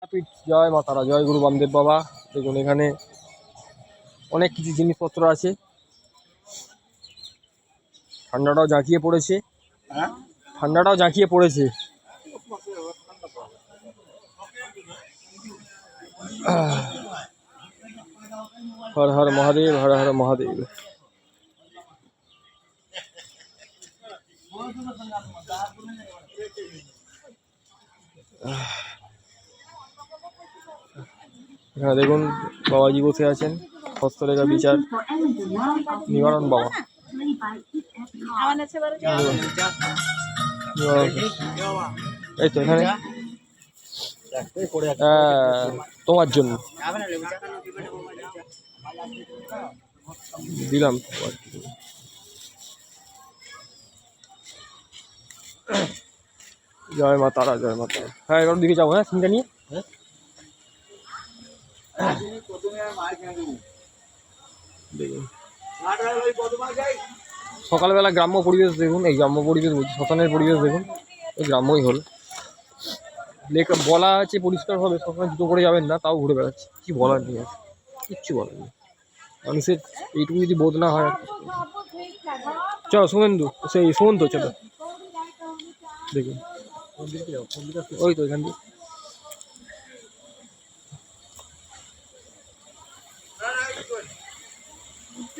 জয় মা তারা, জয় গুরু বামদেব বাবা। দেখুন এখানে অনেক কিছু জিনিসপত্র আছে। ঠান্ডাটাও জাঁকিয়ে পড়েছে, ঠান্ডাটাও জাঁকিয়ে পড়েছে। হর হর মহাদেব, হর হর মহাদেব। এখানে দেখুন বাবাজি বসে আছেন, হস্তরেখা বিচার নিবারণ বাবা। এই তো এখানে তোমার জন্য দিলাম। জয় মা তারা, জয় মা তারা। হ্যাঁ এবার দিকে যাবো। হ্যাঁ সিনটা নিয়ে দেখুন সকালবেলা গ্রাম্য পরিবেশ দেখুন, এই গ্রাম্য পরিবেশ বলছি, শ্মশানের পরিবেশ দেখুন, এই গ্রাম্যই হল। লেখা বলা আছে পরিষ্কারভাবে সবসময় জুতো করে যাবেন না, তাও ঘুরে বেড়াচ্ছে। কি বলার নেই, আছে কিচ্ছু বলার নেই। মানুষের এইটুকু যদি বোধ না হয়। চলো শুভেন্দু, সেই সুমন্ত চলো দেখুন ওই তো এখান থেকে